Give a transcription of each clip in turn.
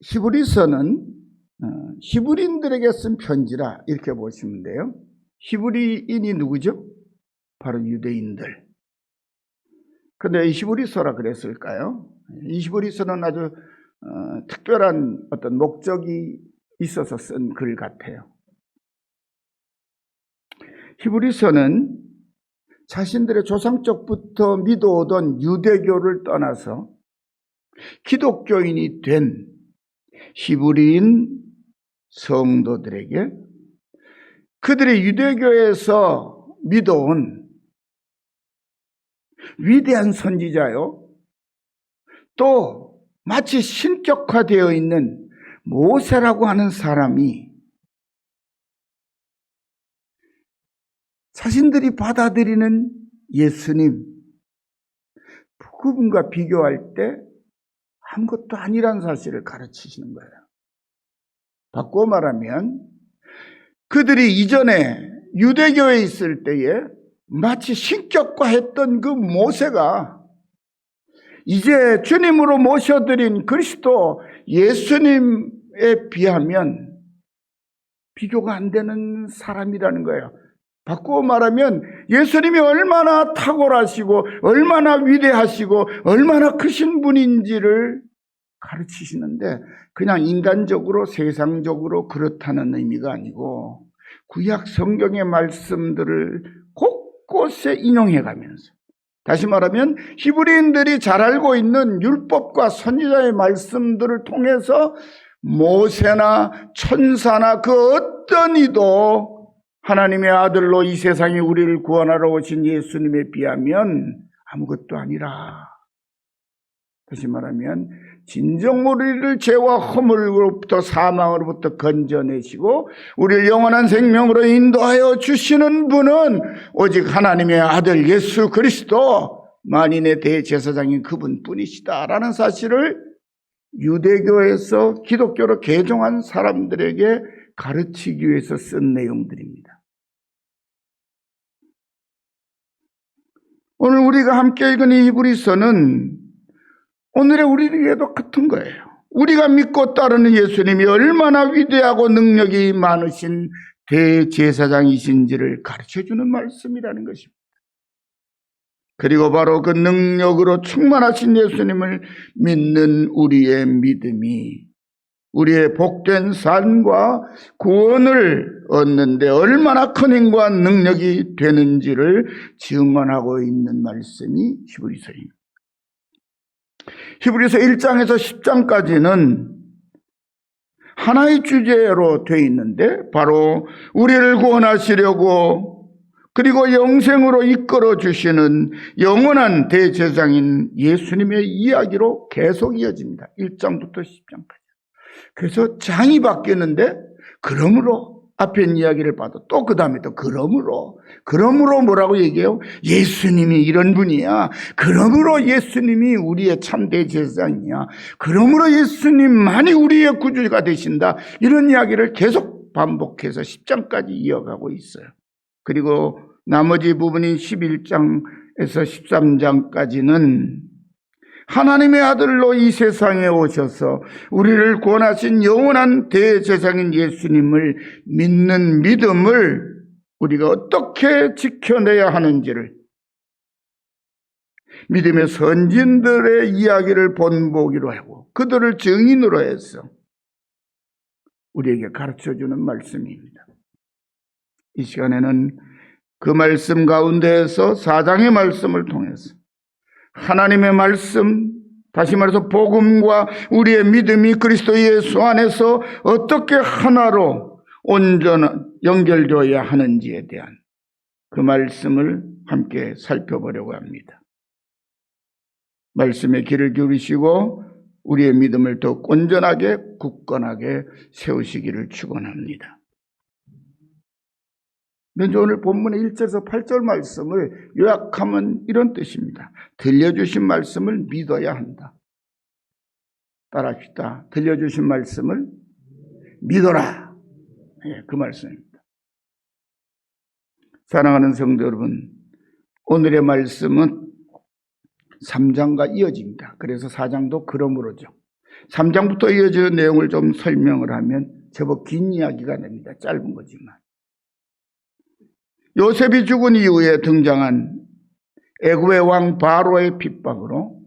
히브리서는 히브리인들에게 쓴 편지라 이렇게 보시면 돼요. 히브리인이 누구죠? 바로 유대인들. 근데 히브리서라 그랬을까요? 이 히브리서는 아주 특별한 어떤 목적이 있어서 쓴 글 같아요. 히브리서는 자신들의 조상적부터 믿어오던 유대교를 떠나서 기독교인이 된 히브리인 성도들에게 그들의 유대교에서 믿어온 위대한 선지자요, 또 마치 신격화되어 있는 모세라고 하는 사람이 자신들이 받아들이는 예수님, 그분과 비교할 때 아무것도 아니란 사실을 가르치시는 거예요. 바꾸어 말하면 그들이 이전에 유대교에 있을 때에 마치 신격화했던 그 모세가 이제 주님으로 모셔드린 그리스도 예수님에 비하면 비교가 안 되는 사람이라는 거예요. 바꾸어 말하면 예수님이 얼마나 탁월하시고 얼마나 위대하시고 얼마나 크신 분인지를 가르치시는데 그냥 인간적으로 세상적으로 그렇다는 의미가 아니고 구약 성경의 말씀들을 곳곳에 인용해가면서, 다시 말하면 히브리인들이 잘 알고 있는 율법과 선지자의 말씀들을 통해서 모세나 천사나 그 어떤 이도 하나님의 아들로 이 세상에 우리를 구원하러 오신 예수님에 비하면 아무것도 아니라, 다시 말하면 진정 우리를 죄와 허물로부터 사망으로부터 건져내시고 우리를 영원한 생명으로 인도하여 주시는 분은 오직 하나님의 아들 예수 그리스도 만인의 대제사장인 그분뿐이시다라는 사실을 유대교에서 기독교로 개종한 사람들에게 가르치기 위해서 쓴 내용들입니다. 오늘 우리가 함께 읽은 이 히브리서는 오늘의 우리에게도 같은 거예요. 우리가 믿고 따르는 예수님이 얼마나 위대하고 능력이 많으신 대제사장이신지를 가르쳐주는 말씀이라는 것입니다. 그리고 바로 그 능력으로 충만하신 예수님을 믿는 우리의 믿음이 우리의 복된 삶과 구원을 얻는데 얼마나 큰 힘과 능력이 되는지를 증언하고 있는 말씀이 히브리서입니다. 히브리서 1장에서 10장까지는 하나의 주제로 되어 있는데 바로 우리를 구원하시려고 그리고 영생으로 이끌어 주시는 영원한 대제사장인 예수님의 이야기로 계속 이어집니다. 1장부터 10장까지. 그래서 장이 바뀌었는데 그러므로 앞에 이야기를 봐도 또 그 다음에 또 그러므로 뭐라고 얘기해요? 예수님이 이런 분이야. 그러므로 예수님이 우리의 참대 제사장이야. 그러므로 예수님만이 우리의 구주가 되신다. 이런 이야기를 계속 반복해서 10장까지 이어가고 있어요. 그리고 나머지 부분인 11장에서 13장까지는 하나님의 아들로 이 세상에 오셔서 우리를 구원하신 영원한 대제사장인 예수님을 믿는 믿음을 우리가 어떻게 지켜내야 하는지를 믿음의 선진들의 이야기를 본보기로 하고 그들을 증인으로 해서 우리에게 가르쳐주는 말씀입니다. 이 시간에는 그 말씀 가운데에서 4장의 말씀을 통해서 하나님의 말씀, 다시 말해서 복음과 우리의 믿음이 그리스도 예수 안에서 어떻게 하나로 온전한 연결되어야 하는지에 대한 그 말씀을 함께 살펴보려고 합니다. 말씀의 귀를 기울이시고 우리의 믿음을 더 온전하게 굳건하게 세우시기를 축원합니다. 먼저 오늘 본문의 1절에서 8절 말씀을 요약하면 이런 뜻입니다. 들려주신 말씀을 믿어야 한다. 따라합시다. 들려주신 말씀을 믿어라. 그 말씀입니다. 사랑하는 성도 여러분, 오늘의 말씀은 3장과 이어집니다. 그래서 4장도 그러므로죠. 3장부터 이어지는 내용을 좀 설명을 하면 제법 긴 이야기가 됩니다. 짧은 거지만. 요셉이 죽은 이후에 등장한 애굽의 왕 바로의 핍박으로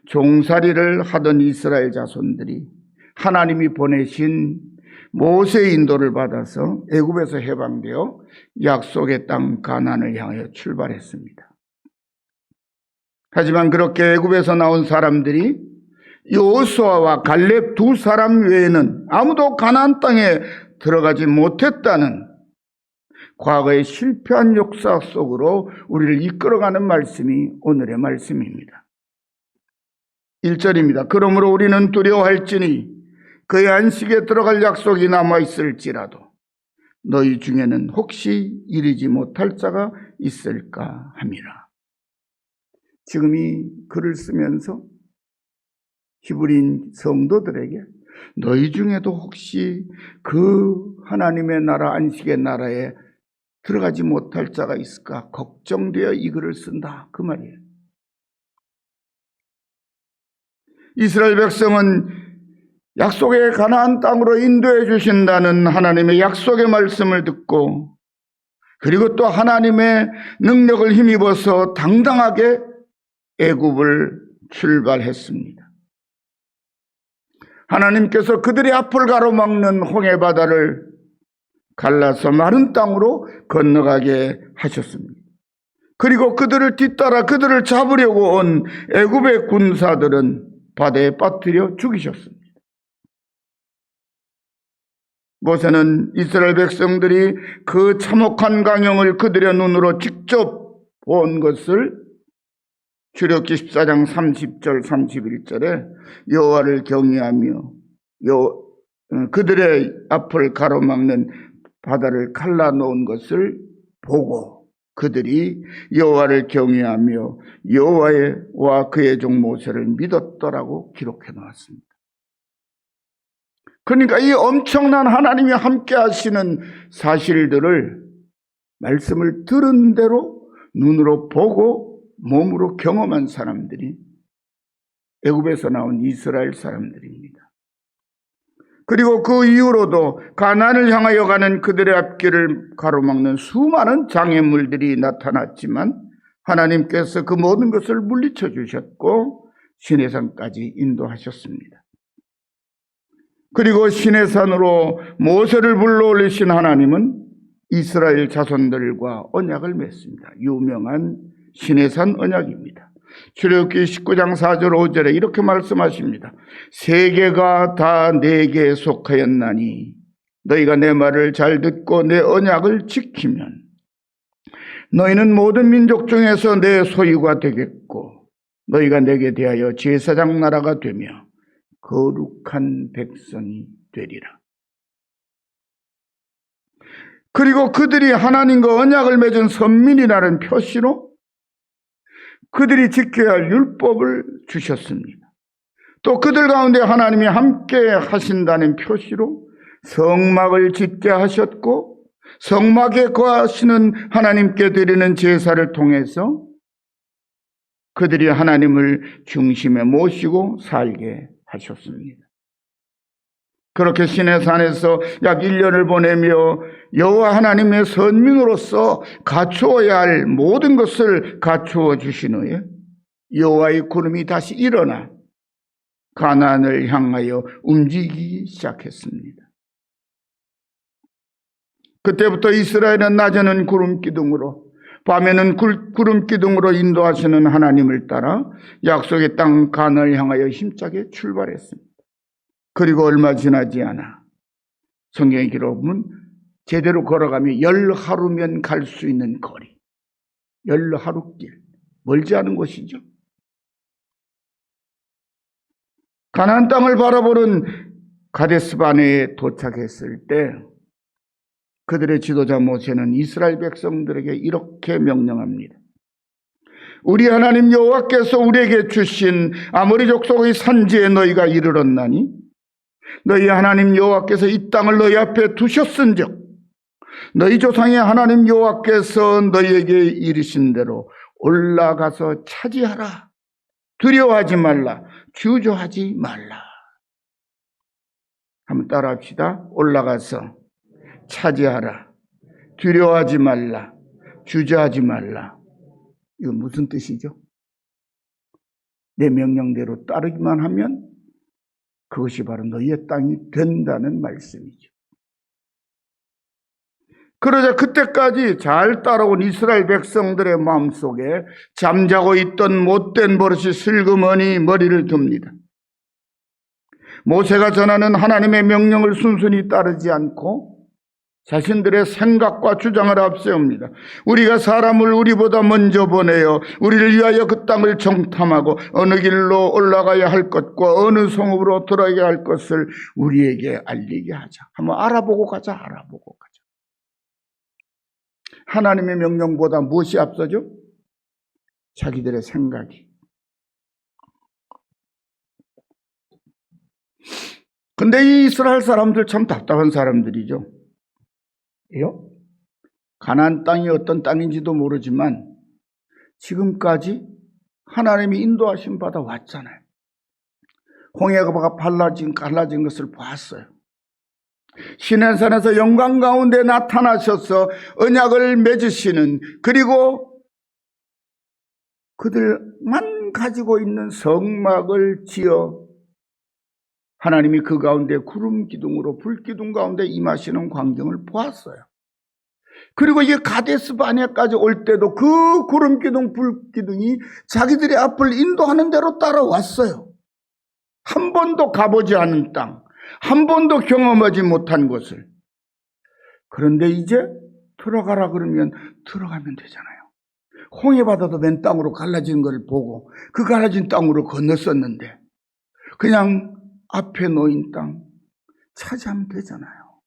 종살이를 하던 이스라엘 자손들이 하나님이 보내신 모세의 인도를 받아서 애굽에서 해방되어 약속의 땅 가나안을 향하여 출발했습니다. 하지만 그렇게 애굽에서 나온 사람들이 여호수아와 갈렙 두 사람 외에는 아무도 가나안 땅에 들어가지 못했다는 과거의 실패한 역사 속으로 우리를 이끌어가는 말씀이 오늘의 말씀입니다. 1절입니다. 그러므로 우리는 두려워할지니 그의 안식에 들어갈 약속이 남아있을지라도 너희 중에는 혹시 이르지 못할 자가 있을까 함이라. 지금 이 글을 쓰면서 히브리인 성도들에게 너희 중에도 혹시 그 하나님의 나라 안식의 나라에 들어가지 못할 자가 있을까 걱정되어 이 글을 쓴다 그 말이에요. 이스라엘 백성은 약속의 가나안 땅으로 인도해 주신다는 하나님의 약속의 말씀을 듣고 그리고 또 하나님의 능력을 힘입어서 당당하게 애굽을 출발했습니다. 하나님께서 그들의 앞을 가로막는 홍해바다를 갈라서 마른 땅으로 건너가게 하셨습니다. 그리고 그들을 뒤따라 그들을 잡으려고 온 애굽의 군사들은 바다에 빠뜨려 죽이셨습니다. 모세는 이스라엘 백성들이 그 참혹한 광경을 그들의 눈으로 직접 본 것을 출애굽기 14장 30절 31절에 여호와를 경외하며 그들의 앞을 가로막는 바다를 갈라놓은 것을 보고 그들이 여호와를 경외하며 여호와와 그의 종 모세를 믿었더라고 기록해 놓았습니다. 그러니까 이 엄청난 하나님이 함께 하시는 사실들을 말씀을 들은 대로 눈으로 보고 몸으로 경험한 사람들이 애굽에서 나온 이스라엘 사람들입니다. 그리고 그 이후로도 가나안을 향하여 가는 그들의 앞길을 가로막는 수많은 장애물들이 나타났지만 하나님께서 그 모든 것을 물리쳐 주셨고 시내산까지 인도하셨습니다. 그리고 시내산으로 모세를 불러올리신 하나님은 이스라엘 자손들과 언약을 맺습니다. 유명한 시내산 언약입니다. 출애굽기 19장 4절 5절에 이렇게 말씀하십니다. 세계가 다 내게 속하였나니 너희가 내 말을 잘 듣고 내 언약을 지키면 너희는 모든 민족 중에서 내 소유가 되겠고 너희가 내게 대하여 제사장 나라가 되며 거룩한 백성이 되리라. 그리고 그들이 하나님과 언약을 맺은 선민이라는 표시로 그들이 지켜야 할 율법을 주셨습니다. 또 그들 가운데 하나님이 함께 하신다는 표시로 성막을 짓게 하셨고 성막에 거하시는 하나님께 드리는 제사를 통해서 그들이 하나님을 중심에 모시고 살게 하셨습니다. 그렇게 시내산에서 약 1년을 보내며 여호와 하나님의 선민으로서 갖추어야 할 모든 것을 갖추어 주신 후에 여호와의 구름이 다시 일어나 가나안을 향하여 움직이기 시작했습니다. 그때부터 이스라엘은 낮에는 구름 기둥으로 밤에는 구름 기둥으로 인도하시는 하나님을 따라 약속의 땅 가나안을 향하여 힘차게 출발했습니다. 그리고 얼마 지나지 않아 성경의 기록은 제대로 걸어가면 10하루면 갈 수 있는 거리, 10하루길, 멀지 않은 곳이죠. 가나안 땅을 바라보는 가데스바네에 도착했을 때 그들의 지도자 모세는 이스라엘 백성들에게 이렇게 명령합니다. 우리 하나님 여호와께서 우리에게 주신 아모리 족속의 산지에 너희가 이르렀나니 너희 하나님 여호와께서 이 땅을 너희 앞에 두셨은즉 너희 조상의 하나님 여호와께서 너희에게 이르신 대로 올라가서 차지하라. 두려워하지 말라. 주저하지 말라. 한번 따라합시다. 올라가서 차지하라. 두려워하지 말라. 주저하지 말라. 이거 무슨 뜻이죠? 내 명령대로 따르기만 하면 그것이 바로 너희의 땅이 된다는 말씀이죠. 그러자 그때까지 잘 따라온 이스라엘 백성들의 마음속에 잠자고 있던 못된 버릇이 슬그머니 머리를 듭니다. 모세가 전하는 하나님의 명령을 순순히 따르지 않고 자신들의 생각과 주장을 앞세웁니다. 우리가 사람을 우리보다 먼저 보내어 우리를 위하여 그 땅을 정탐하고 어느 길로 올라가야 할 것과 어느 성읍으로 들어가야 할 것을 우리에게 알리게 하자. 한번 알아보고 가자. 알아보고 가자. 하나님의 명령보다 무엇이 앞서죠? 자기들의 생각이. 근데 이 이스라엘 사람들 참 답답한 사람들이죠. 가나안 땅이 어떤 땅인지도 모르지만 지금까지 하나님이 인도하신 바다 왔잖아요. 홍해가 갈라진 것을 봤어요. 시내산에서 영광 가운데 나타나셔서 언약을 맺으시는, 그리고 그들만 가지고 있는 성막을 지어 하나님이 그 가운데 구름 기둥으로 불 기둥 가운데 임하시는 광경을 보았어요. 그리고 이게 가데스 바네까지 올 때도 그 구름 기둥 불 기둥이 자기들의 앞을 인도하는 대로 따라왔어요. 한 번도 가보지 않은 땅, 한 번도 경험하지 못한 곳을. 그런데 이제 들어가라 그러면 들어가면 되잖아요. 홍해바다도 맨 땅으로 갈라진 걸 보고 그 갈라진 땅으로 건넜었는데 그냥 앞에 놓인 땅 차지하면 되잖아요.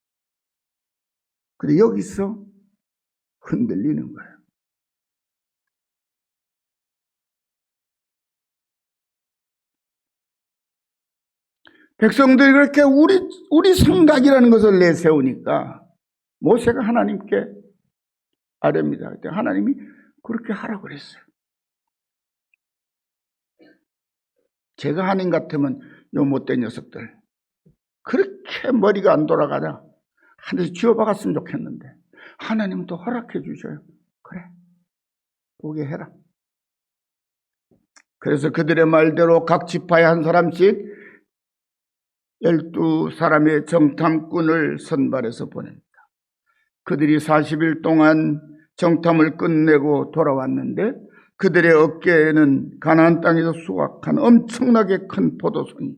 근데 여기서 흔들리는 거예요. 백성들이 그렇게 우리 생각이라는 것을 내세우니까 모세가 하나님께 아뢰입니다. 그때 하나님이 그렇게 하라고 그랬어요. 제가 하나님 같으면 요 못된 녀석들 그렇게 머리가 안 돌아가자 한 대씩 쥐어박았으면 좋겠는데 하나님은 또 허락해 주셔요. 그래, 보게 해라. 그래서 그들의 말대로 각 지파에 한 사람씩 12사람의 정탐꾼을 선발해서 보냅니다. 그들이 40일 동안 정탐을 끝내고 돌아왔는데 그들의 어깨에는 가나안 땅에서 수확한 엄청나게 큰 포도송이,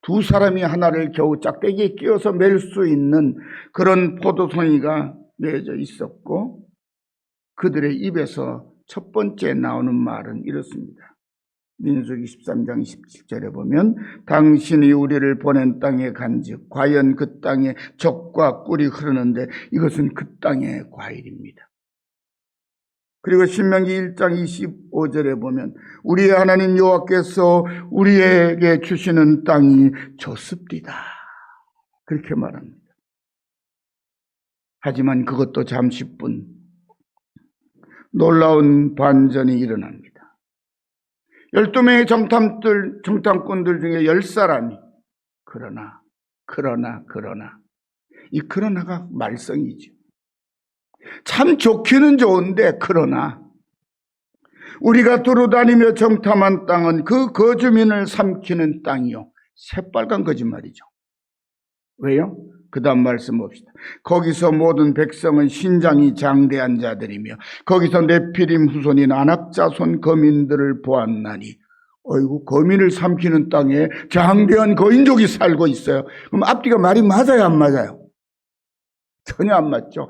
두 사람이 하나를 겨우 짝대기에 끼워서 맬 수 있는 그런 포도송이가 매어져 있었고, 그들의 입에서 첫 번째 나오는 말은 이렇습니다. 민수기 13장 17절에 보면 당신이 우리를 보낸 땅에 간즉 과연 그 땅에 젖과 꿀이 흐르는데 이것은 그 땅의 과일입니다. 그리고 신명기 1장 25절에 보면 우리의 하나님 여호와께서 우리에게 주시는 땅이 좋습니다. 그렇게 말합니다. 하지만 그것도 잠시뿐 놀라운 반전이 일어납니다. 12명의 정탐꾼들 중에 10사람이 그러나 이 그러나가 말썽이죠. 참 좋기는 좋은데 그러나 우리가 두루다니며 정탐한 땅은 그 거주민을 삼키는 땅이요. 새빨간 거짓말이죠. 왜요? 그 다음 말씀 봅시다. 거기서 모든 백성은 신장이 장대한 자들이며 거기서 네피림 후손인 아낙자손 거민들을 보았나니, 어이구, 거민을 삼키는 땅에 장대한 거인족이 살고 있어요. 그럼 앞뒤가 말이 맞아요, 안 맞아요? 전혀 안 맞죠.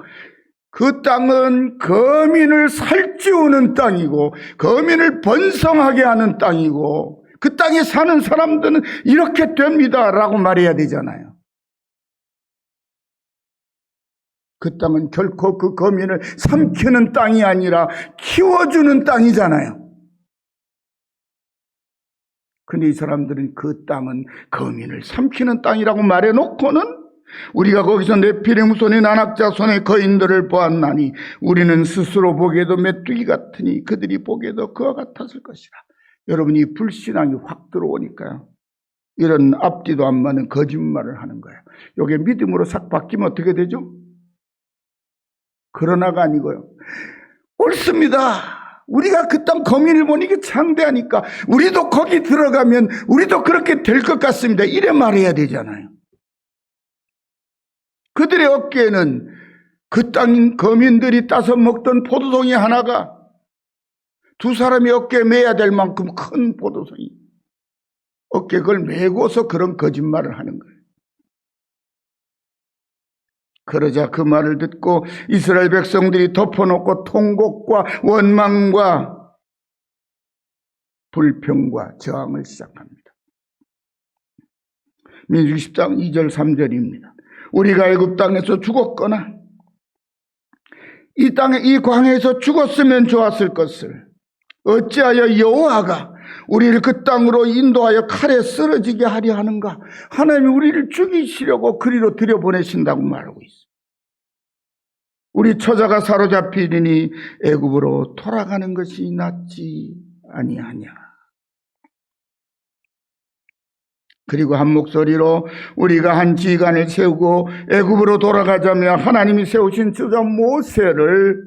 그 땅은 거민을 살찌우는 땅이고 거민을 번성하게 하는 땅이고 그 땅에 사는 사람들은 이렇게 됩니다 라고 말해야 되잖아요. 그 땅은 결코 그 거민을 삼키는 땅이 아니라 키워주는 땅이잖아요. 근데 이 사람들은 그 땅은 거민을 삼키는 땅이라고 말해놓고는 우리가 거기서 네피림 후손인 아낙자손의 거인들을 보았나니 우리는 스스로 보기에도 메뚜기 같으니 그들이 보기에도 그와 같았을 것이라. 여러분, 이 불신앙이 확 들어오니까요. 이런 앞뒤도 안 맞는 거짓말을 하는 거예요. 이게 믿음으로 싹 바뀌면 어떻게 되죠? 그러나가 아니고요. 옳습니다. 우리가 그 땅 거민을 보니 창대하니까 우리도 거기 들어가면 우리도 그렇게 될 것 같습니다. 이래 말해야 되잖아요. 그들의 어깨에는 그 땅 거민들이 따서 먹던 포도송이 하나가 두 사람이 어깨에 매야 될 만큼 큰 포도송이, 어깨에 그걸 메고서 그런 거짓말을 하는 거예요. 그러자 그 말을 듣고 이스라엘 백성들이 덮어놓고 통곡과 원망과 불평과 저항을 시작합니다. 민수기 10장 2절 3절입니다. 우리가 애굽 땅에서 죽었거나 이 땅에 이 광야에서 죽었으면 좋았을 것을 어찌하여 여호와가 우리를 그 땅으로 인도하여 칼에 쓰러지게 하려 하는가? 하나님이 우리를 죽이시려고 그리로 들여보내신다고 말하고 있습니다. 우리 처자가 사로잡히리니 애굽으로 돌아가는 것이 낫지 아니하냐. 그리고 한 목소리로 우리가 한 지간을 세우고 애굽으로 돌아가자며 하나님이 세우신 저자 모세를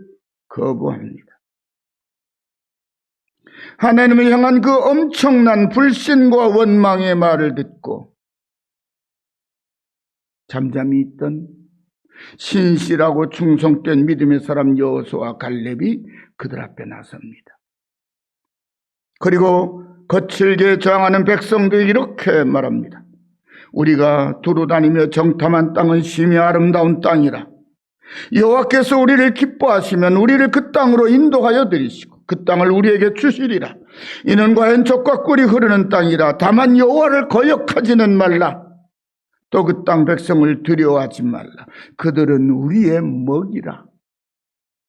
거부합니다. 하나님을 향한 그 엄청난 불신과 원망의 말을 듣고 잠잠히 있던 신실하고 충성된 믿음의 사람 여호수아와 갈렙이 그들 앞에 나섭니다. 그리고 거칠게 저항하는 백성들이 이렇게 말합니다. 우리가 두루 다니며 정탐한 땅은 심히 아름다운 땅이라. 여호와께서 우리를 기뻐하시면 우리를 그 땅으로 인도하여 드리시고 그 땅을 우리에게 주시리라. 이는 과연 젖과 꿀이 흐르는 땅이라. 다만 여호와를 거역하지는 말라. 또 그 땅 백성을 두려워하지 말라. 그들은 우리의 먹이라.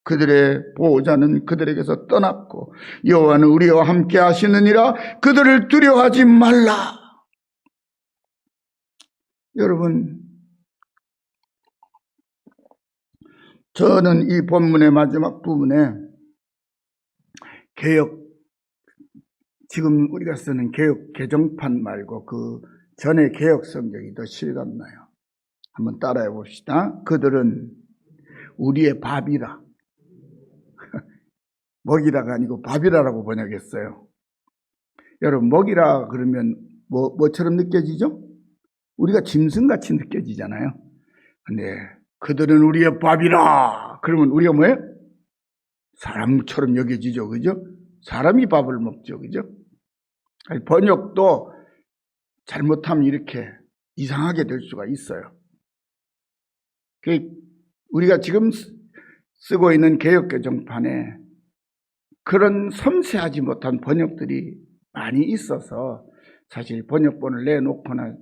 그들의 보호자는 그들에게서 떠났고 여호와는 우리와 함께 하시느니라. 그들을 두려워하지 말라. 여러분, 저는 이 본문의 마지막 부분에 지금 우리가 쓰는 개역 개정판 말고 그 전에 개역 성경이 더 실감나요. 한번 따라해 봅시다. 그들은 우리의 밥이라. 먹이라가 아니고 밥이라라고 번역했어요. 여러분, 먹이라 그러면 뭐처럼 느껴지죠? 우리가 짐승같이 느껴지잖아요. 근데 그들은 우리의 밥이라 그러면 우리가 뭐예요? 사람처럼 여겨지죠. 그죠? 사람이 밥을 먹죠. 그죠? 번역도 잘못하면 이렇게 이상하게 될 수가 있어요. 우리가 지금 쓰고 있는 개역개정판에 그런 섬세하지 못한 번역들이 많이 있어서 사실 번역본을 내놓거나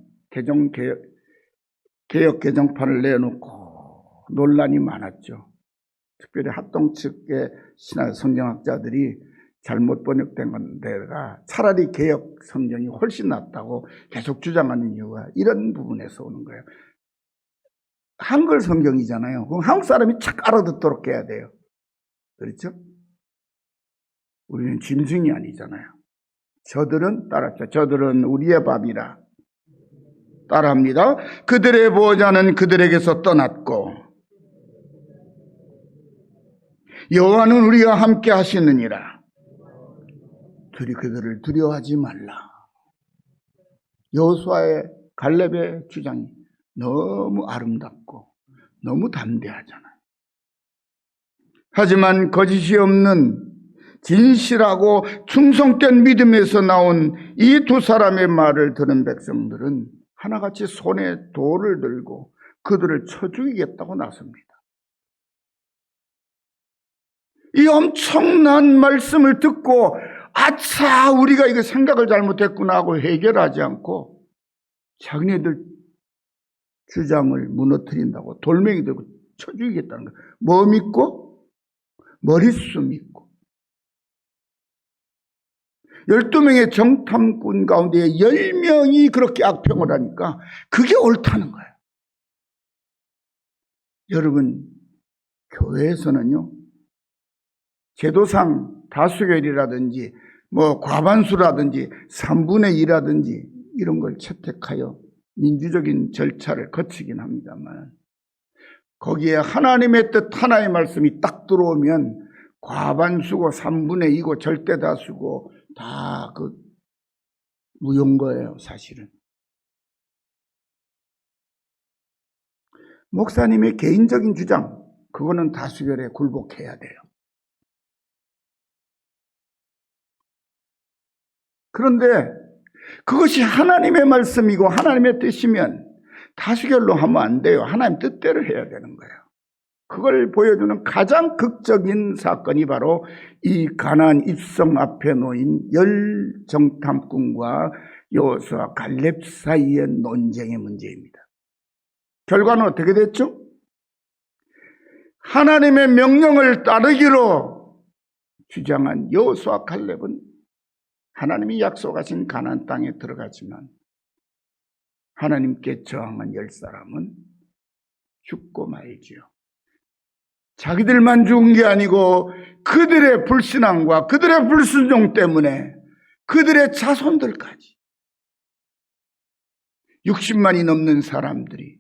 개역개정판을 내놓고 논란이 많았죠. 특별히 합동 측의 신학 성경학자들이 잘못 번역된 건데가 차라리 개역 성경이 훨씬 낫다고 계속 주장하는 이유가 이런 부분에서 오는 거예요. 한글 성경이잖아요. 그럼 한국 사람이 착 알아듣도록 해야 돼요. 그렇죠? 우리는 짐승이 아니잖아요. 저들은 따랐죠. 저들은 우리의 밥이라. 따라합니다. 그들의 보호자는 그들에게서 떠났고 여호와는 우리와 함께 하시느니라. 그들을 두려워하지 말라. 여호수아의 갈렙의 주장이 너무 아름답고 너무 담대하잖아요. 하지만 거짓이 없는 진실하고 충성된 믿음에서 나온 이 두 사람의 말을 들은 백성들은 하나같이 손에 돌을 들고 그들을 쳐 죽이겠다고 나섭니다. 이 엄청난 말씀을 듣고 아차, 우리가 이거 생각을 잘못했구나 하고 해결하지 않고 자기네들 주장을 무너뜨린다고 돌멩이 들고 쳐 죽이겠다는 거예요. 뭐 믿고? 머릿수 믿고. 12명의 정탐꾼 가운데 10명이 그렇게 악평을 하니까 그게 옳다는 거예요. 여러분, 교회에서는요, 제도상 다수결이라든지 과반수라든지 3분의 2라든지 이런 걸 채택하여 민주적인 절차를 거치긴 합니다만 거기에 하나님의 뜻 하나의 말씀이 딱 들어오면 과반수고 3분의 2고 절대다수고 다 그 무효인 거예요, 사실은. 목사님의 개인적인 주장, 그거는 다수결에 굴복해야 돼요. 그런데 그것이 하나님의 말씀이고 하나님의 뜻이면 다수결로 하면 안 돼요. 하나님 뜻대로 해야 되는 거예요. 그걸 보여주는 가장 극적인 사건이 바로 이 가나안 입성 앞에 놓인 열 정탐꾼과 여호수아 갈렙 사이의 논쟁의 문제입니다. 결과는 어떻게 됐죠? 하나님의 명령을 따르기로 주장한 여호수아 갈렙은 하나님이 약속하신 가나안 땅에 들어가지만 하나님께 저항한 10사람은 죽고 말지요. 자기들만 죽은 게 아니고 그들의 불신앙과 그들의 불순종 때문에 그들의 자손들까지 60만이 넘는 사람들이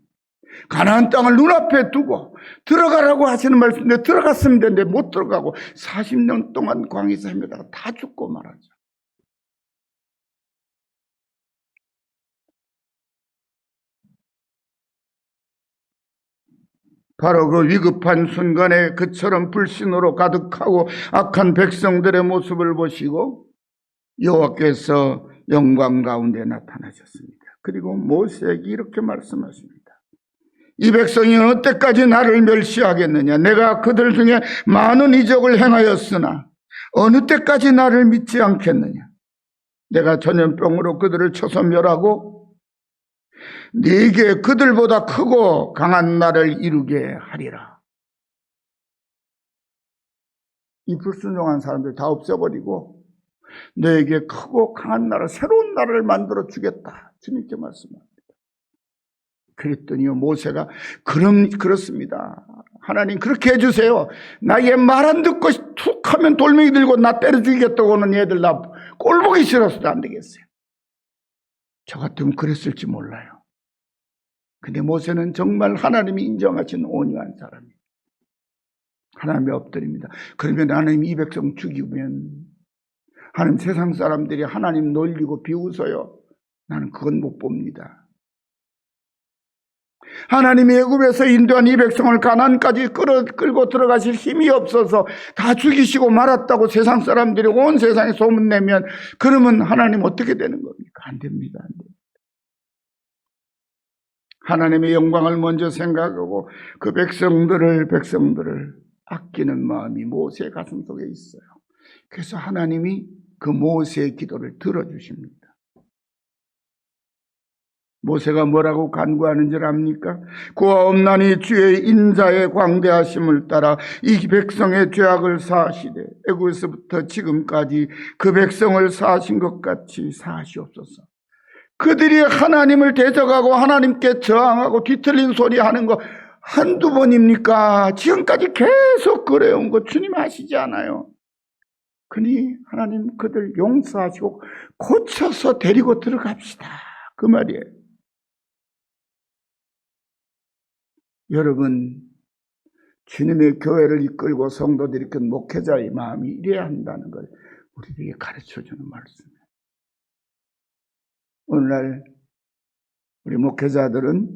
가나안 땅을 눈앞에 두고 들어가라고 하시는 말씀인데 들어갔으면 되는데 못 들어가고 40년 동안 광야에서 헤매다가 다 죽고 말하죠. 바로 그 위급한 순간에 그처럼 불신으로 가득하고 악한 백성들의 모습을 보시고 여호와께서 영광 가운데 나타나셨습니다. 그리고 모세에게 이렇게 말씀하십니다. 이 백성이 어느 때까지 나를 멸시하겠느냐? 내가 그들 중에 많은 이적을 행하였으나 어느 때까지 나를 믿지 않겠느냐? 내가 전염병으로 그들을 쳐서 멸하고 네게 그들보다 크고 강한 나를 이루게 하리라. 이 불순종한 사람들 다 없애버리고 너에게 크고 강한 나라, 새로운 나라를 만들어 주겠다. 주님께 말씀합니다. 그랬더니요, 모세가 그렇습니다. 하나님 그렇게 해주세요. 나 얘 말 안 듣고 툭 하면 돌멩이 들고 나 때려 죽이겠다고 하는 얘들 나 꼴보기 싫어서도 안 되겠어요. 저 같으면 그랬을지 몰라요. 근데 모세는 정말 하나님이 인정하신 온유한 사람이에요. 하나님이 엎드립니다. 그러면 하나님 이 백성 죽이면 하나님 세상 사람들이 하나님 놀리고 비웃어요. 나는 그건 못 봅니다. 하나님이 애굽에서 인도한 이 백성을 가나안까지 끌고 들어가실 힘이 없어서 다 죽이시고 말았다고 세상 사람들이 온 세상에 소문내면 그러면 하나님 어떻게 되는 겁니까? 안 됩니다. 안 됩니다. 하나님의 영광을 먼저 생각하고 그 백성들을 아끼는 마음이 모세의 가슴 속에 있어요. 그래서 하나님이 그 모세의 기도를 들어주십니다. 모세가 뭐라고 간구하는 줄 압니까? 그와 없나니 주의 인자의 광대하심을 따라 이 백성의 죄악을 사하시되 애굽에서부터 지금까지 그 백성을 사하신 것 같이 사하시옵소서. 그들이 하나님을 대적하고 하나님께 저항하고 뒤틀린 소리 하는 거 한두 번입니까? 지금까지 계속 그래온 거 주님 아시지 않아요? 그니 하나님 그들 용서하시고 고쳐서 데리고 들어갑시다. 그 말이에요. 여러분, 주님의 교회를 이끌고 성도들이 이끈 목회자의 마음이 이래야 한다는 걸 우리에게 가르쳐주는 말씀이에요. 오늘날 우리 목회자들은,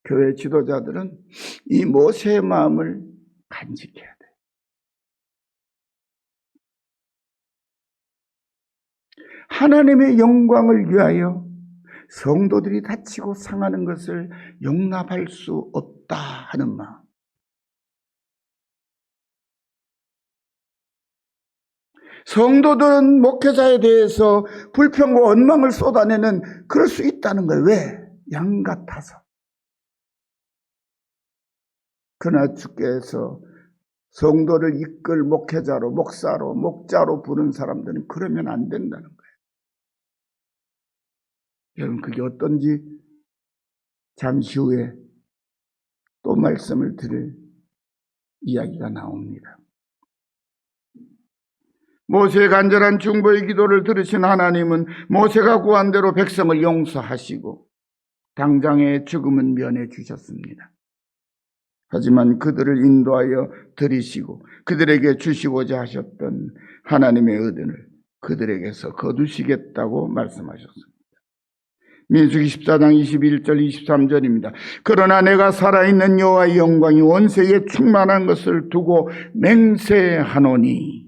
교회 지도자들은 이 모세의 마음을 간직해야 돼요. 하나님의 영광을 위하여 성도들이 다치고 상하는 것을 용납할 수 없다 하는 마음. 성도들은 목회자에 대해서 불평과 원망을 쏟아내는 그럴 수 있다는 거예요. 왜? 양 같아서. 그러나 주께서 성도를 이끌 목회자로, 목사로, 목자로 부른 사람들은 그러면 안 된다는 거예요. 여러분, 그게 어떤지 잠시 후에 또 말씀을 드릴 이야기가 나옵니다. 모세의 간절한 중보의 기도를 들으신 하나님은 모세가 구한 대로 백성을 용서하시고 당장의 죽음은 면해 주셨습니다. 하지만 그들을 인도하여 들이시고 그들에게 주시고자 하셨던 하나님의 의도를 그들에게서 거두시겠다고 말씀하셨습니다. 민수기 14장 21절 23절입니다. 그러나 내가 살아있는 여호와의 영광이 온 세계에 충만한 것을 두고 맹세하노니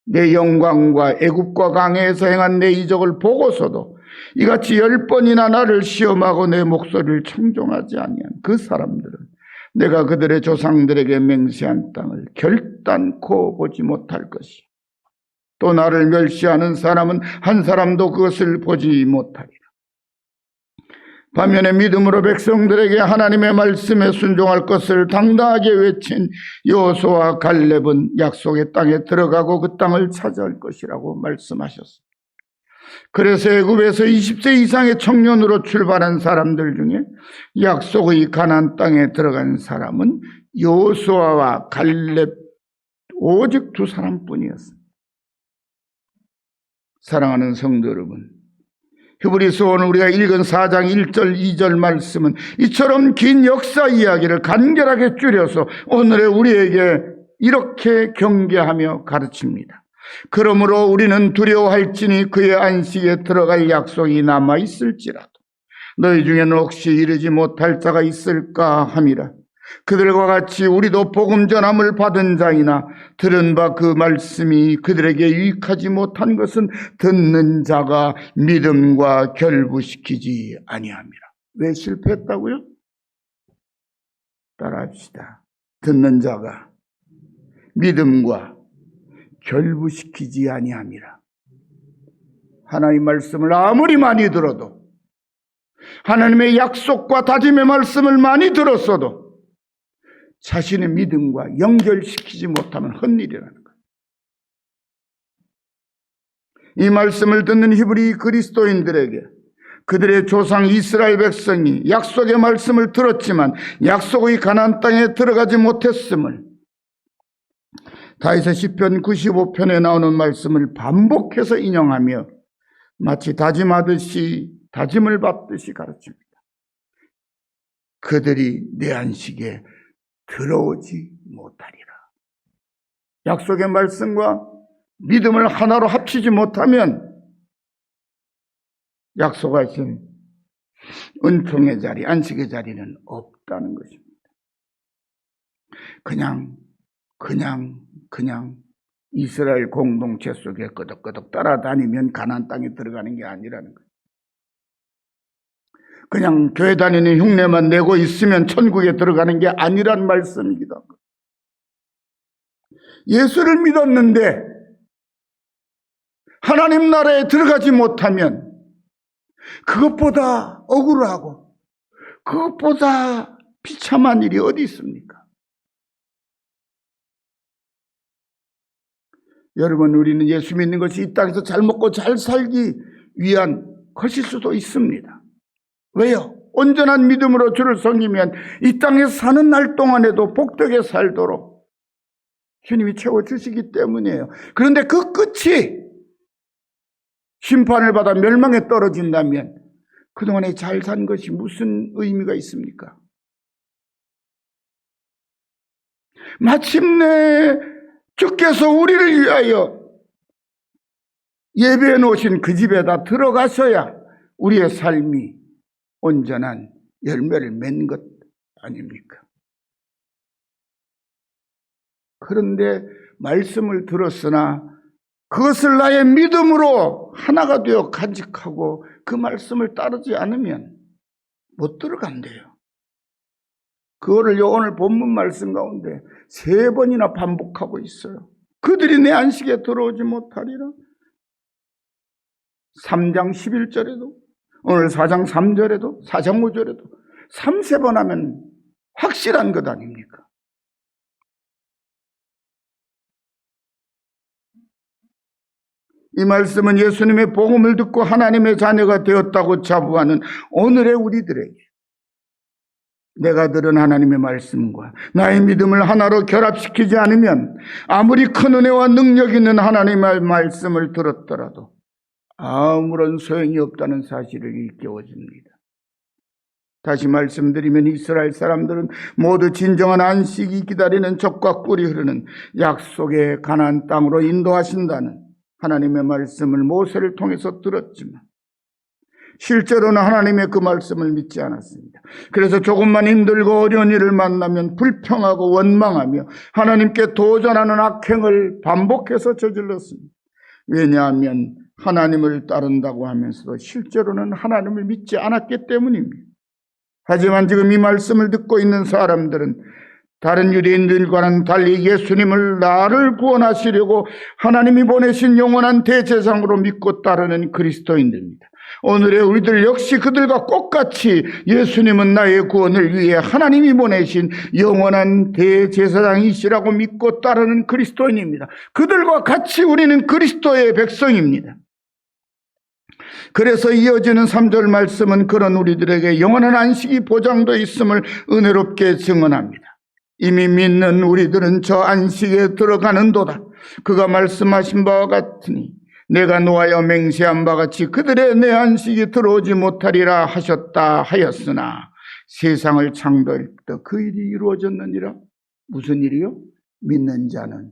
내 영광과 애굽과 강해에서 행한 내 이적을 보고서도 이같이 10번이나 나를 시험하고 내 목소리를 청종하지 아니한 그 사람들은 내가 그들의 조상들에게 맹세한 땅을 결단코 보지 못할 것이요 또 나를 멸시하는 사람은 한 사람도 그것을 보지 못하리라. 반면에 믿음으로 백성들에게 하나님의 말씀에 순종할 것을 당당하게 외친 여호수아와 갈렙은 약속의 땅에 들어가고 그 땅을 차지할 것이라고 말씀하셨습니다. 그래서 애굽에서 20세 이상의 청년으로 출발한 사람들 중에 약속의 가나안 땅에 들어간 사람은 여호수아와 갈렙 오직 두 사람뿐이었습니다. 사랑하는 성도 여러분, 히브리서 오늘 우리가 읽은 4장 1절 2절 말씀은 이처럼 긴 역사 이야기를 간결하게 줄여서 오늘의 우리에게 이렇게 경계하며 가르칩니다. 그러므로 우리는 두려워할지니 그의 안식에 들어갈 약속이 남아있을지라도 너희 중에는 혹시 이르지 못할 자가 있을까 함이라. 그들과 같이 우리도 복음 전함을 받은 자이나 들은 바 그 말씀이 그들에게 유익하지 못한 것은 듣는 자가 믿음과 결부시키지 아니함이라. 왜 실패했다고요? 따라합시다. 듣는 자가 믿음과 결부시키지 아니함이라. 하나님의 말씀을 아무리 많이 들어도, 하나님의 약속과 다짐의 말씀을 많이 들었어도 자신의 믿음과 연결시키지 못하면 헛일이라는 거예요. 이 말씀을 듣는 히브리 그리스도인들에게 그들의 조상 이스라엘 백성이 약속의 말씀을 들었지만 약속의 가나안 땅에 들어가지 못했음을 다윗의 시편 95편에 나오는 말씀을 반복해서 인용하며 마치 다짐하듯이 다짐을 받듯이 가르칩니다. 그들이 내 안식에 들어오지 못하리라. 약속의 말씀과 믿음을 하나로 합치지 못하면 약속하신 은총의 자리, 안식의 자리는 없다는 것입니다. 그냥 이스라엘 공동체 속에 끄덕끄덕 따라다니면 가나안 땅에 들어가는 게 아니라는 거예요. 그냥 교회 다니는 흉내만 내고 있으면 천국에 들어가는 게 아니란 말씀이기도 하고, 예수를 믿었는데 하나님 나라에 들어가지 못하면 그것보다 억울하고 그것보다 비참한 일이 어디 있습니까? 여러분, 우리는 예수 믿는 것이 이 땅에서 잘 먹고 잘 살기 위한 것일 수도 있습니다. 왜요? 온전한 믿음으로 주를 섬기면 이 땅에 사는 날 동안에도 복되게 살도록 주님이 채워주시기 때문이에요. 그런데 그 끝이 심판을 받아 멸망에 떨어진다면 그동안에 잘 산 것이 무슨 의미가 있습니까? 마침내 주께서 우리를 위하여 예배해 놓으신 그 집에다 들어가셔야 우리의 삶이 온전한 열매를 맺는 것 아닙니까? 그런데 말씀을 들었으나 그것을 나의 믿음으로 하나가 되어 간직하고 그 말씀을 따르지 않으면 못 들어간대요. 그거를 오늘 본문 말씀 가운데 3번이나 반복하고 있어요. 그들이 내 안식에 들어오지 못하리라. 3장 11절에도, 오늘 4장 3절에도, 4장 5절에도 3-4번 하면 확실한 것 아닙니까? 이 말씀은 예수님의 복음을 듣고 하나님의 자녀가 되었다고 자부하는 오늘의 우리들에게 내가 들은 하나님의 말씀과 나의 믿음을 하나로 결합시키지 않으면 아무리 큰 은혜와 능력 있는 하나님의 말씀을 들었더라도 아무런 소용이 없다는 사실을 일깨워줍니다. 다시 말씀드리면 이스라엘 사람들은 모두 진정한 안식이 기다리는 젖과 꿀이 흐르는 약속의 가나안 땅으로 인도하신다는 하나님의 말씀을 모세를 통해서 들었지만 실제로는 하나님의 그 말씀을 믿지 않았습니다. 그래서 조금만 힘들고 어려운 일을 만나면 불평하고 원망하며 하나님께 도전하는 악행을 반복해서 저질렀습니다. 왜냐하면 하나님을 따른다고 하면서도 실제로는 하나님을 믿지 않았기 때문입니다. 하지만 지금 이 말씀을 듣고 있는 사람들은 다른 유대인들과는 달리 예수님을 나를 구원하시려고 하나님이 보내신 영원한 대제사장으로 믿고 따르는 그리스도인들입니다. 오늘의 우리들 역시 그들과 똑같이 예수님은 나의 구원을 위해 하나님이 보내신 영원한 대제사장이시라고 믿고 따르는 그리스도인입니다. 그들과 같이 우리는 그리스도의 백성입니다. 그래서 이어지는 3절 말씀은 그런 우리들에게 영원한 안식이 보장되어 있음을 은혜롭게 증언합니다. 이미 믿는 우리들은 저 안식에 들어가는도다. 그가 말씀하신 바와 같으니 내가 노하여 맹세한 바 같이 그들의 내 안식이 들어오지 못하리라 하셨다 하였으나 세상을 창조할 때 그 일이 이루어졌느니라. 무슨 일이요? 믿는 자는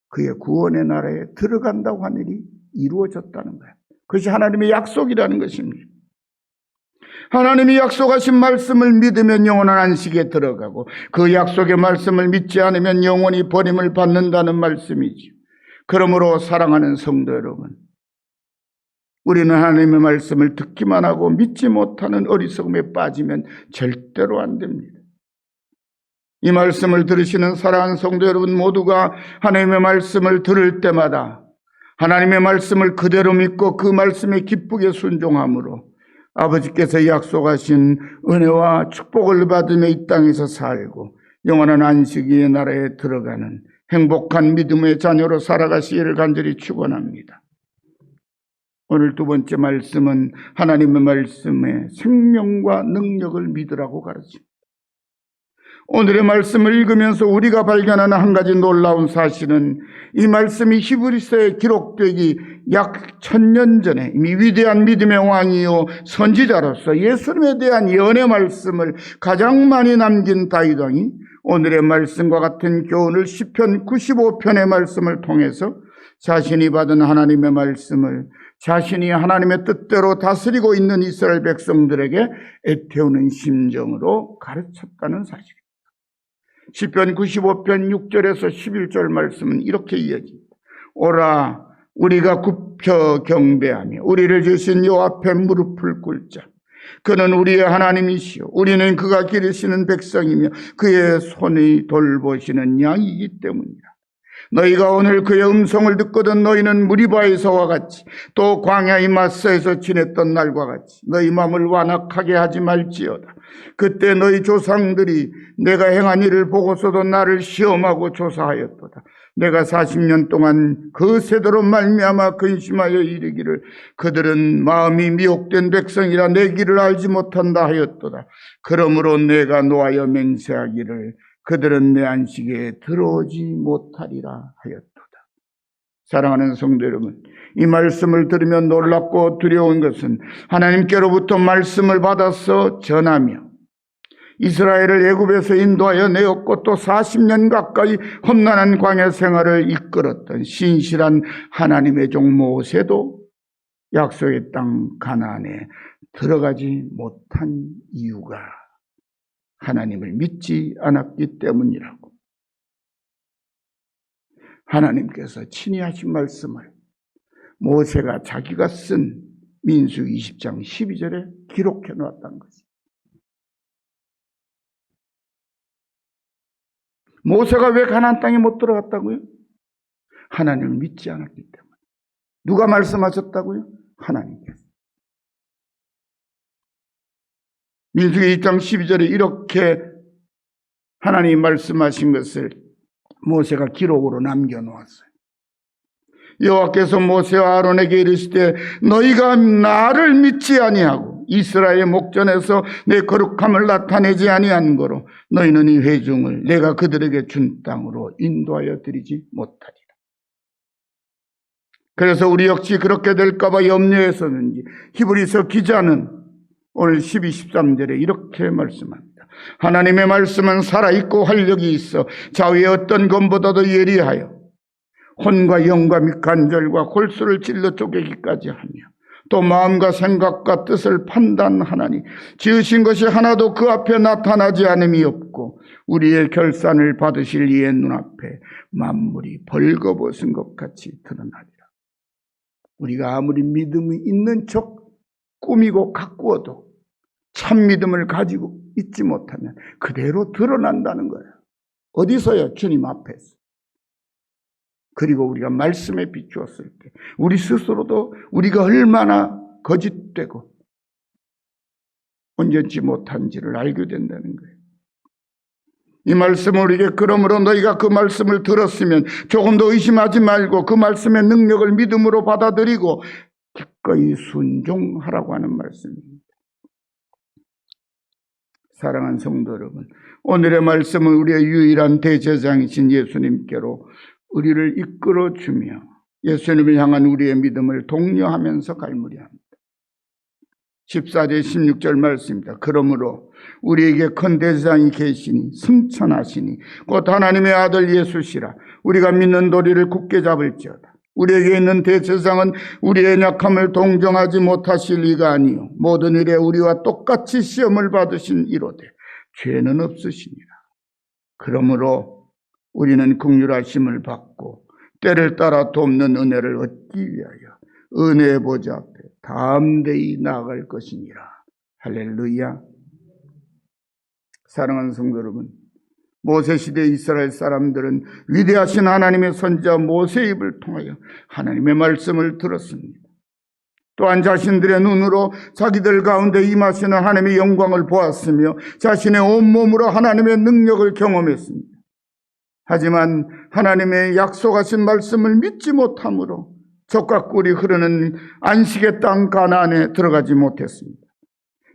그의 구원의 나라에 들어간다고 한 일이 이루어졌다는 거예요. 그것이 하나님의 약속이라는 것입니다. 하나님이 약속하신 말씀을 믿으면 영원한 안식에 들어가고 그 약속의 말씀을 믿지 않으면 영원히 버림을 받는다는 말씀이죠. 그러므로 사랑하는 성도 여러분, 우리는 하나님의 말씀을 듣기만 하고 믿지 못하는 어리석음에 빠지면 절대로 안 됩니다. 이 말씀을 들으시는 사랑하는 성도 여러분 모두가 하나님의 말씀을 들을 때마다 하나님의 말씀을 그대로 믿고 그 말씀에 기쁘게 순종함으로 아버지께서 약속하신 은혜와 축복을 받으며 이 땅에서 살고 영원한 안식의 나라에 들어가는 행복한 믿음의 자녀로 살아가시기를 간절히 축원합니다. 오늘 두 번째 말씀은 하나님의 말씀에 생명과 능력을 믿으라고 가르칩니다. 오늘의 말씀을 읽으면서 우리가 발견하는 한 가지 놀라운 사실은 이 말씀이 히브리서에 기록되기 약 1000년 전에 이미 위대한 믿음의 왕이요 선지자로서 예수님에 대한 예언의 말씀을 가장 많이 남긴 다윗 왕이 오늘의 말씀과 같은 교훈을 시편 95편의 말씀을 통해서 자신이 받은 하나님의 말씀을 자신이 하나님의 뜻대로 다스리고 있는 이스라엘 백성들에게 애태우는 심정으로 가르쳤다는 사실입니다. 시편 95편 6절에서 11절 말씀은 이렇게 이어집니다. 오라 우리가 굽혀 경배하며 우리를 지으신 여호와 앞에 무릎을 꿇자. 그는 우리의 하나님이시요 우리는 그가 기르시는 백성이며 그의 손이 돌보시는 양이기 때문이라. 너희가 오늘 그의 음성을 듣거든 너희는 무리바에서와 같이 또 광야의 마사에서 지냈던 날과 같이 너희 마음을 완악하게 하지 말지어다. 그때 너희 조상들이 내가 행한 일을 보고서도 나를 시험하고 조사하였도다. 내가 40년 동안 그 세대로 말미암아 근심하여 이르기를 그들은 마음이 미혹된 백성이라 내 길을 알지 못한다 하였도다. 그러므로 내가 노하여 맹세하기를 그들은 내 안식에 들어오지 못하리라 하였도다. 사랑하는 성도 여러분, 이 말씀을 들으면 놀랍고 두려운 것은 하나님께로부터 말씀을 받아서 전하며 이스라엘을 애굽에서 인도하여 내었고 또 40년 가까이 험난한 광야 생활을 이끌었던 신실한 하나님의 종 모세도 약속의 땅 가나안에 들어가지 못한 이유가 하나님을 믿지 않았기 때문이라고. 하나님께서 친히 하신 말씀을 모세가 자기가 쓴 민수기 20장 12절에 기록해 놓았다는 것입니다. 모세가 왜 가나안 땅에 못 들어갔다고요? 하나님을 믿지 않았기 때문에. 누가 말씀하셨다고요? 하나님께서. 민수기 2장 12절에 이렇게 하나님이 말씀하신 것을 모세가 기록으로 남겨놓았어요. 여호와께서 모세와 아론에게 이르시되 너희가 나를 믿지 아니하고 이스라엘의 목전에서 내 거룩함을 나타내지 아니한 거로 너희는 이 회중을 내가 그들에게 준 땅으로 인도하여 드리지 못하리라. 그래서 우리 역시 그렇게 될까 봐 염려해서는지 히브리서 기자는 오늘 12, 13절에 이렇게 말씀합니다. 하나님의 말씀은 살아있고 활력이 있어 좌우의 어떤 검보다도 예리하여 혼과 영과 및 관절과 골수를 찔러 쪼개기까지 하며 또 마음과 생각과 뜻을 판단하나니 지으신 것이 하나도 그 앞에 나타나지 않음이 없고 우리의 결산을 받으실 이의 눈앞에 만물이 벌거벗은 것 같이 드러나리라. 우리가 아무리 믿음이 있는 척 꾸미고 가꾸어도 참 믿음을 가지고 있지 못하면 그대로 드러난다는 거예요. 어디서요? 주님 앞에서. 그리고 우리가 말씀에 비추었을 때 우리 스스로도 우리가 얼마나 거짓되고 온전치 못한지를 알게 된다는 거예요. 이 말씀을 우리에게 그러므로 너희가 그 말씀을 들었으면 조금 더 의심하지 말고 그 말씀의 능력을 믿음으로 받아들이고 기꺼이 순종하라고 하는 말씀입니다. 사랑하는 성도 여러분, 오늘의 말씀은 우리의 유일한 대제사장이신 예수님께로 우리를 이끌어주며 예수님을 향한 우리의 믿음을 독려하면서 갈무리합니다. 14절 16절 말씀입니다. 그러므로 우리에게 큰 대제사장이 계시니 승천하시니 곧 하나님의 아들 예수시라. 우리가 믿는 도리를 굳게 잡을지어다. 우리에게 있는 대제사장은 우리의 약함을 동정하지 못하실 이가 아니요 모든 일에 우리와 똑같이 시험을 받으신 이로되 죄는 없으시니라. 그러므로 우리는 긍휼하심을 받고 때를 따라 돕는 은혜를 얻기 위하여 은혜의 보좌 앞에 담대히 나아갈 것이니라. 할렐루야. 사랑하는 성도 여러분, 모세시대 이스라엘 사람들은 위대하신 하나님의 선지자 모세의 입을 통하여 하나님의 말씀을 들었습니다. 또한 자신들의 눈으로 자기들 가운데 임하시는 하나님의 영광을 보았으며 자신의 온몸으로 하나님의 능력을 경험했습니다. 하지만 하나님의 약속하신 말씀을 믿지 못함으로 젖과 꿀이 흐르는 안식의 땅 가나안에 들어가지 못했습니다.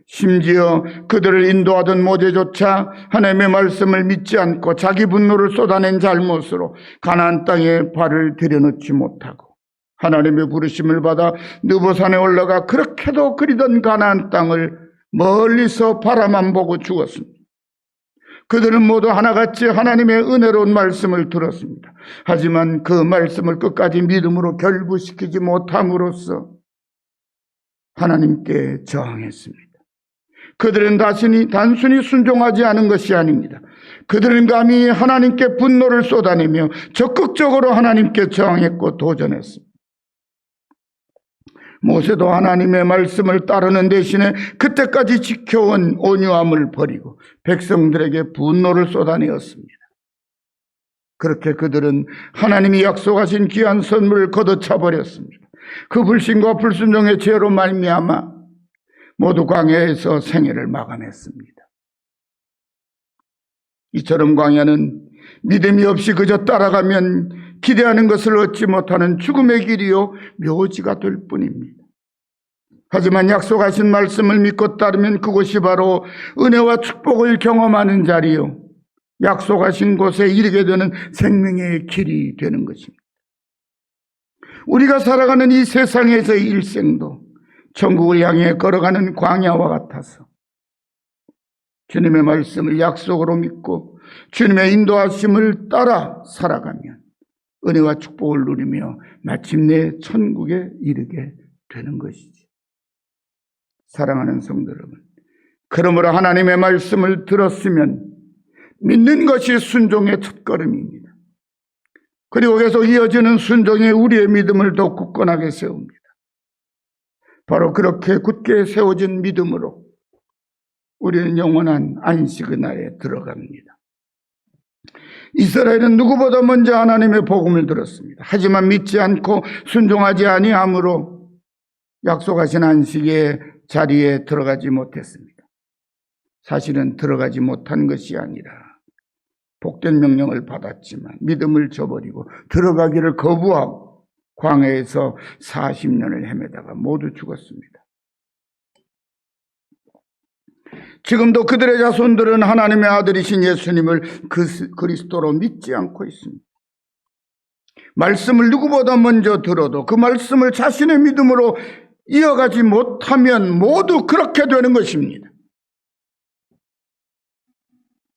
심지어 그들을 인도하던 모세조차 하나님의 말씀을 믿지 않고 자기 분노를 쏟아낸 잘못으로 가나안 땅에 발을 들여놓지 못하고 하나님의 부르심을 받아 느보산에 올라가 그렇게도 그리던 가나안 땅을 멀리서 바라만 보고 죽었습니다. 그들은 모두 하나같이 하나님의 은혜로운 말씀을 들었습니다. 하지만 그 말씀을 끝까지 믿음으로 결부시키지 못함으로써 하나님께 저항했습니다. 그들은 단순히 순종하지 않은 것이 아닙니다. 그들은 감히 하나님께 분노를 쏟아내며 적극적으로 하나님께 저항했고 도전했습니다. 모세도 하나님의 말씀을 따르는 대신에 그때까지 지켜온 온유함을 버리고 백성들에게 분노를 쏟아내었습니다. 그렇게 그들은 하나님이 약속하신 귀한 선물을 걷어차버렸습니다. 그 불신과 불순종의 죄로 말미암아 모두 광야에서 생애를 마감했습니다. 이처럼 광야는 믿음이 없이 그저 따라가면 기대하는 것을 얻지 못하는 죽음의 길이요 묘지가 될 뿐입니다. 하지만 약속하신 말씀을 믿고 따르면 그곳이 바로 은혜와 축복을 경험하는 자리요 약속하신 곳에 이르게 되는 생명의 길이 되는 것입니다. 우리가 살아가는 이 세상에서의 일생도 천국을 향해 걸어가는 광야와 같아서 주님의 말씀을 약속으로 믿고 주님의 인도하심을 따라 살아가면 은혜와 축복을 누리며 마침내 천국에 이르게 되는 것이지. 사랑하는 성도 여러분, 그러므로 하나님의 말씀을 들었으면 믿는 것이 순종의 첫걸음입니다. 그리고 계속 이어지는 순종이 우리의 믿음을 더 굳건하게 세웁니다. 바로 그렇게 굳게 세워진 믿음으로 우리는 영원한 안식의 날에 들어갑니다. 이스라엘은 누구보다 먼저 하나님의 복음을 들었습니다. 하지만 믿지 않고 순종하지 아니함으로 약속하신 안식의 자리에 들어가지 못했습니다. 사실은 들어가지 못한 것이 아니라 복된 명령을 받았지만 믿음을 저버리고 들어가기를 거부하고 광야에서 40년을 헤매다가 모두 죽었습니다. 지금도 그들의 자손들은 하나님의 아들이신 예수님을 그리스도로 믿지 않고 있습니다. 말씀을 누구보다 먼저 들어도 그 말씀을 자신의 믿음으로 이어가지 못하면 모두 그렇게 되는 것입니다.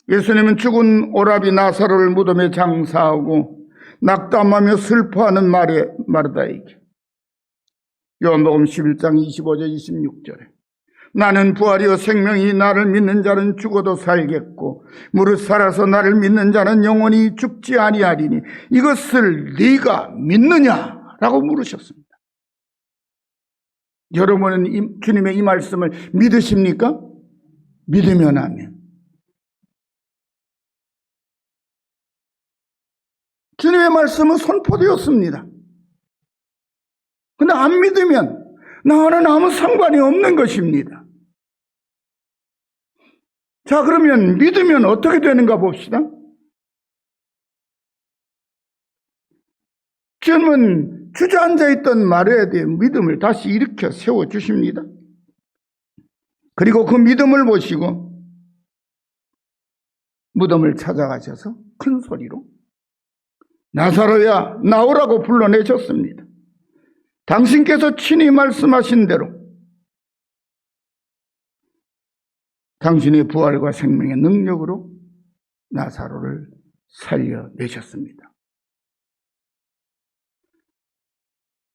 예수님은 죽은 오라비 나사로를 무덤에 장사하고 낙담하며 슬퍼하는 마르다에게 요한복음 11장 25절 26절에 나는 부활이요 생명이 나를 믿는 자는 죽어도 살겠고 무릇 살아서 나를 믿는 자는 영원히 죽지 아니하리니 이것을 네가 믿느냐라고 물으셨습니다. 여러분은 주님의 이 말씀을 믿으십니까? 믿으면 아멘. 주님의 말씀은 선포되었습니다. 근데 안 믿으면 나와는 아무 상관이 없는 것입니다. 자, 그러면 믿으면 어떻게 되는가 봅시다. 주님은 주저앉아 있던 마리아에 대한 믿음을 다시 일으켜 세워주십니다. 그리고 그 믿음을 보시고 무덤을 찾아가셔서 큰 소리로 나사로야 나오라고 불러내셨습니다. 당신께서 친히 말씀하신 대로 당신의 부활과 생명의 능력으로 나사로를 살려내셨습니다.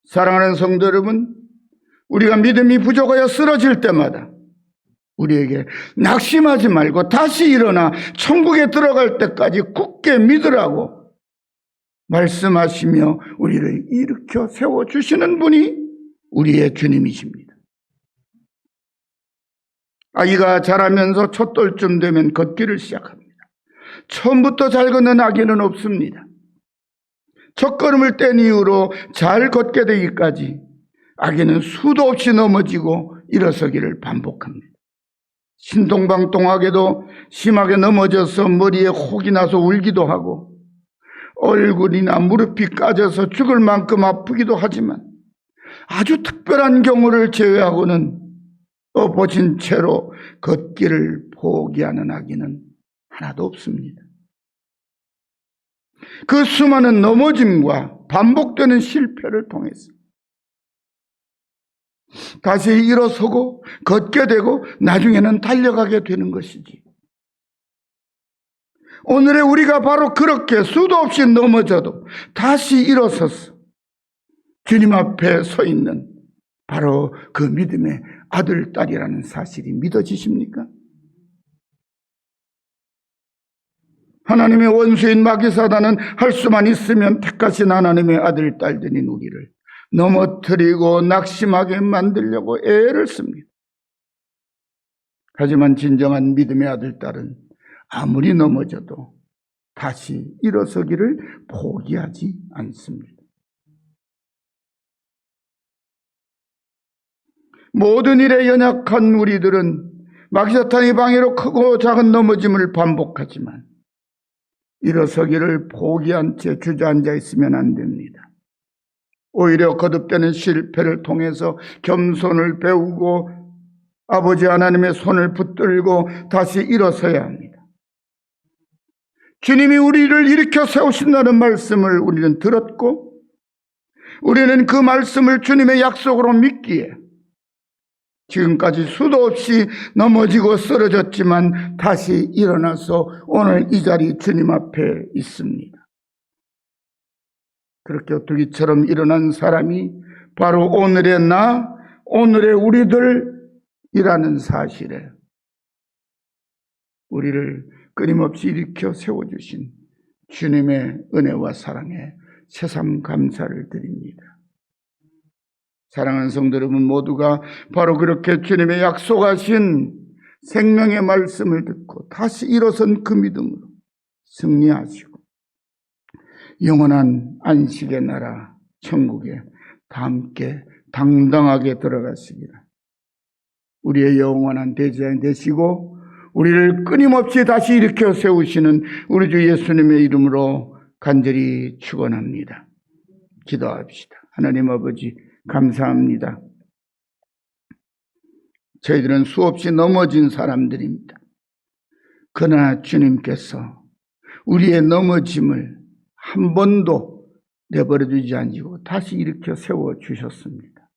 사랑하는 성도 여러분, 우리가 믿음이 부족하여 쓰러질 때마다 우리에게 낙심하지 말고 다시 일어나 천국에 들어갈 때까지 굳게 믿으라고 말씀하시며 우리를 일으켜 세워주시는 분이 우리의 주님이십니다. 아기가 자라면서 첫돌쯤 되면 걷기를 시작합니다. 처음부터 잘 걷는 아기는 없습니다. 첫걸음을 뗀 이후로 잘 걷게 되기까지 아기는 수도 없이 넘어지고 일어서기를 반복합니다. 신동방통하게도 심하게 넘어져서 머리에 혹이 나서 울기도 하고 얼굴이나 무릎이 까져서 죽을 만큼 아프기도 하지만 아주 특별한 경우를 제외하고는 엎어진 채로 걷기를 포기하는 아기는 하나도 없습니다. 그 수많은 넘어짐과 반복되는 실패를 통해서 다시 일어서고 걷게 되고 나중에는 달려가게 되는 것이지. 오늘의 우리가 바로 그렇게 수도 없이 넘어져도 다시 일어서서 주님 앞에 서 있는 바로 그 믿음의 아들, 딸이라는 사실이 믿어지십니까? 하나님의 원수인 마귀사단은 할 수만 있으면 택하신 하나님의 아들, 딸들인 우리를 넘어뜨리고 낙심하게 만들려고 애를 씁니다. 하지만 진정한 믿음의 아들, 딸은 아무리 넘어져도 다시 일어서기를 포기하지 않습니다. 모든 일에 연약한 우리들은 마귀사탄의 방해로 크고 작은 넘어짐을 반복하지만 일어서기를 포기한 채 주저앉아 있으면 안 됩니다. 오히려 거듭되는 실패를 통해서 겸손을 배우고 아버지 하나님의 손을 붙들고 다시 일어서야 합니다. 주님이 우리를 일으켜 세우신다는 말씀을 우리는 들었고 우리는 그 말씀을 주님의 약속으로 믿기에 지금까지 수도 없이 넘어지고 쓰러졌지만 다시 일어나서 오늘 이 자리 주님 앞에 있습니다. 그렇게 오뚜기처럼 일어난 사람이 바로 오늘의 나, 오늘의 우리들이라는 사실에 우리를 끊임없이 일으켜 세워주신 주님의 은혜와 사랑에 새삼 감사를 드립니다. 사랑하는 성도 여러분 모두가 바로 그렇게 주님의 약속하신 생명의 말씀을 듣고 다시 일어선 그 믿음으로 승리하시고 영원한 안식의 나라 천국에 다 함께 당당하게 들어가시기를 우리의 영원한 대제사장 되시고 우리를 끊임없이 다시 일으켜 세우시는 우리 주 예수님의 이름으로 간절히 축원합니다. 기도합시다. 하나님 아버지 감사합니다. 저희들은 수없이 넘어진 사람들입니다. 그러나 주님께서 우리의 넘어짐을 한 번도 내버려두지 않으시고 다시 일으켜 세워주셨습니다.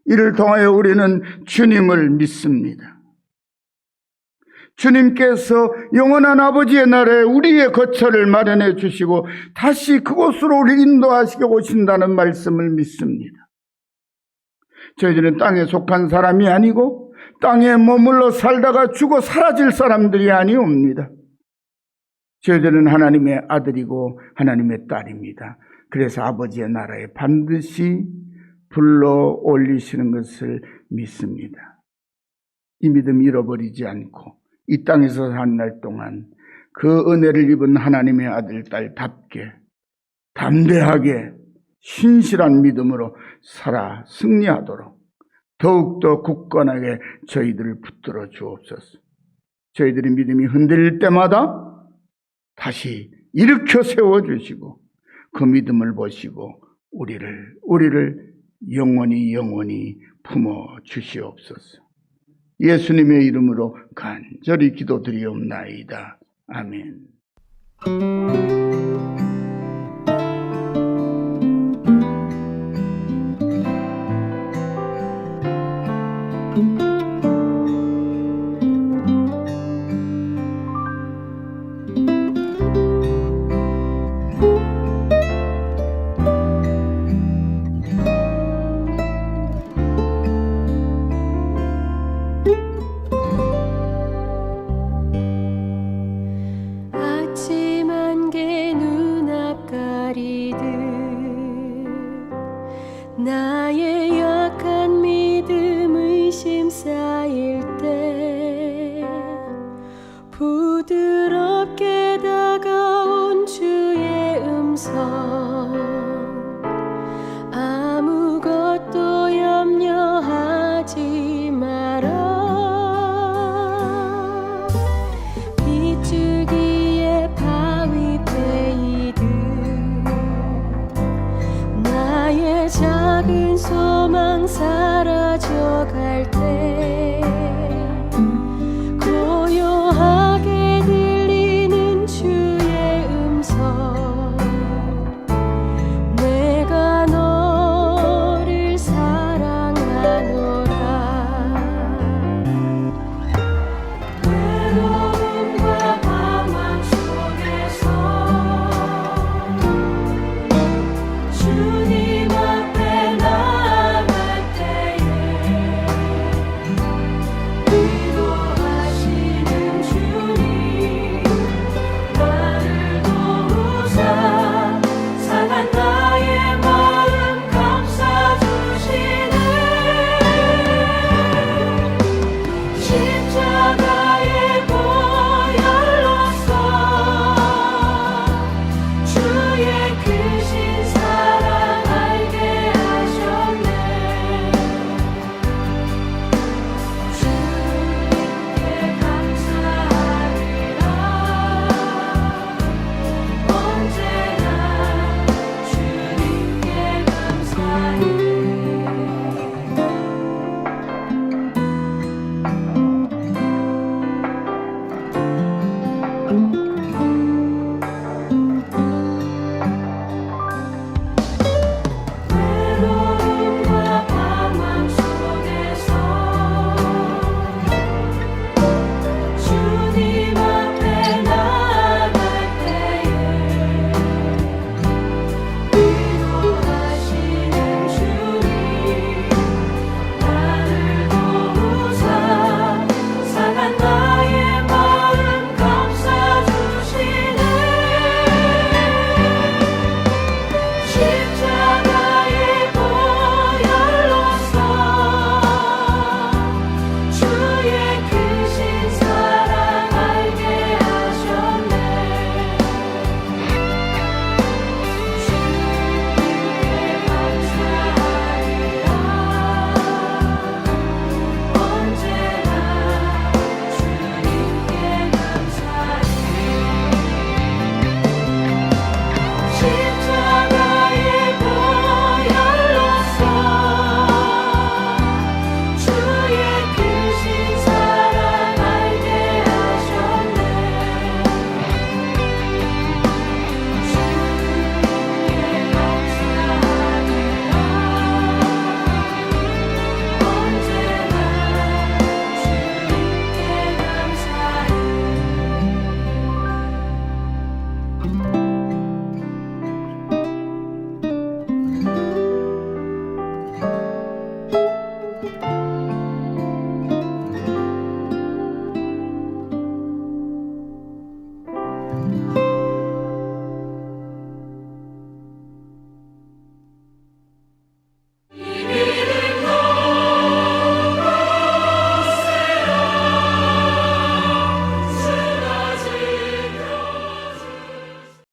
이를 통하여 우리는 주님을 믿습니다. 주님께서 영원한 아버지의 나라에 우리의 거처를 마련해 주시고 다시 그곳으로 우리 인도하시게 오신다는 말씀을 믿습니다. 저희들은 땅에 속한 사람이 아니고 땅에 머물러 살다가 죽어 사라질 사람들이 아니옵니다. 저희들은 하나님의 아들이고 하나님의 딸입니다. 그래서 아버지의 나라에 반드시 불러 올리시는 것을 믿습니다. 이 믿음 잃어버리지 않고 이 땅에서 산 날 동안 그 은혜를 입은 하나님의 아들, 딸답게 담대하게 신실한 믿음으로 살아 승리하도록 더욱더 굳건하게 저희들을 붙들어 주옵소서. 저희들의 믿음이 흔들릴 때마다 다시 일으켜 세워주시고 그 믿음을 보시고 우리를 영원히 품어 주시옵소서. 예수님의 이름으로 간절히 기도드리옵나이다. 아멘. 나의 약한 믿음 의심 쌓일 때 부드럽게 다가온 주의 음성 아무것도 염려하지 마라 빗줄기에 바위 베이듯 나의 작은 소망 사